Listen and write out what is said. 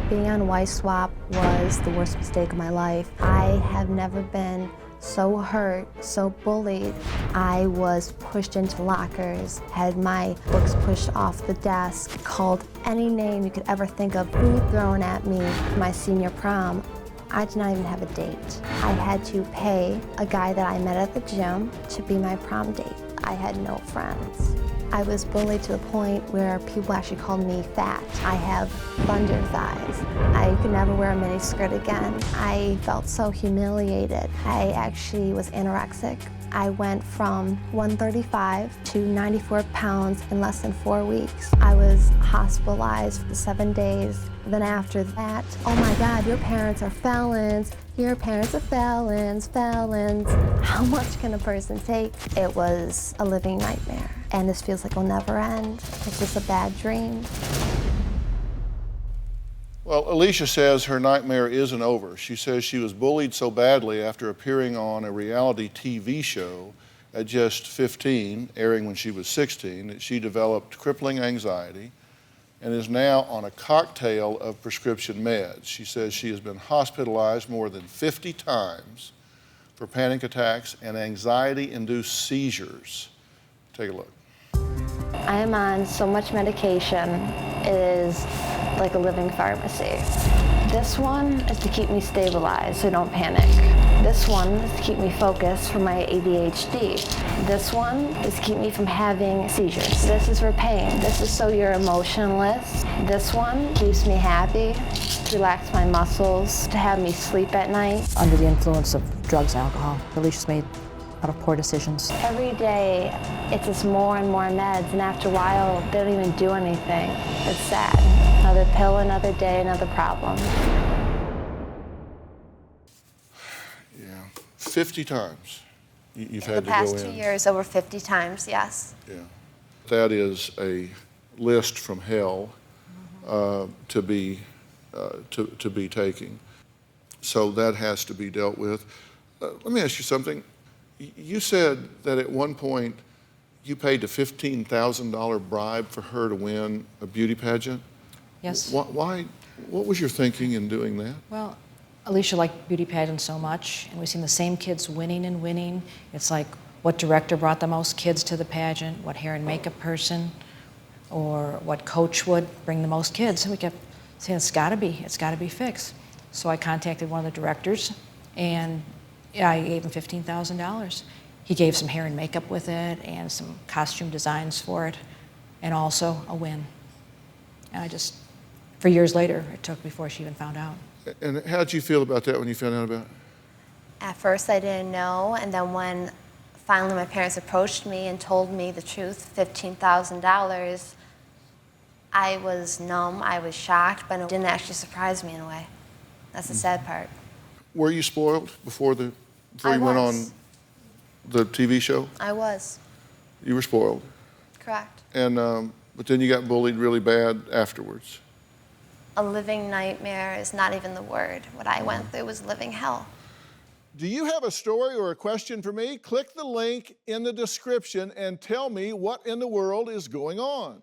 Being on Y-Swap was the worst mistake of my life. I have never been so hurt, so bullied. I was pushed into lockers, had my books pushed off the desk, called any name you could ever think of, food thrown at me. My senior prom, I did not even have a date. I had to pay a guy that I met at the gym to be my prom date. I had no friends. I was bullied to the point where people actually called me fat. I have thunder thighs. I could never wear a miniskirt again. I felt so humiliated. I actually was anorexic. I went from 135 to 94 pounds in less than 4 weeks. I was hospitalized for 7 days. Then after that, oh my God, your parents are felons. Your parents are felons, felons. How much can a person take? It was a living nightmare. And this feels like it'll never end. It's just a bad dream. Well, Alicia says her nightmare isn't over. She says she was bullied so badly after appearing on a reality TV show at just 15, airing when she was 16, that she developed crippling anxiety and is now on a cocktail of prescription meds. She says she has been hospitalized more than 50 times for panic attacks and anxiety-induced seizures. Take a look. I am on so much medication, it is like a living pharmacy. This one is to keep me stabilized so I don't panic. This one is to keep me focused for my ADHD. This one is to keep me from having seizures. This is for pain. This is so you're emotionless. This one keeps me happy, to relax my muscles, to have me sleep at night. Under the influence of drugs and alcohol, Alicia's made a lot of poor decisions. Every day, it's just more and more meds, and after a while, they don't even do anything. It's sad. Another pill, another day, another problem. Yeah, 50 times you've had to go in. The past 2 years, over 50 times, yes. Yeah, that is a list from hell to be taking. So that has to be dealt with. Let me ask you something. You said that at one point you paid a $15,000 bribe for her to win a beauty pageant. Yes. Why? What was your thinking in doing that? Well, Alicia liked beauty pageants so much, and we've seen the same kids winning and winning. It's like, what director brought the most kids to the pageant, what hair and makeup person, or what coach would bring the most kids. And we kept saying, it's gotta be fixed. So I contacted one of the directors, and yeah, I gave him $15,000. He gave some hair and makeup with it and some costume designs for it, and also a win. And I just, for years later, it took before she even found out. And how did you feel about that when you found out about it? At first, I didn't know, and then when finally my parents approached me and told me the truth, $15,000, I was numb, I was shocked, but it didn't actually surprise me in a way. That's the sad part. Were you spoiled before you went on the TV show? I was. You were spoiled. Correct. And but then you got bullied really bad afterwards. A living nightmare is not even the word. What I went through was living hell. Do you have a story or a question for me? Click the link in the description and tell me what in the world is going on.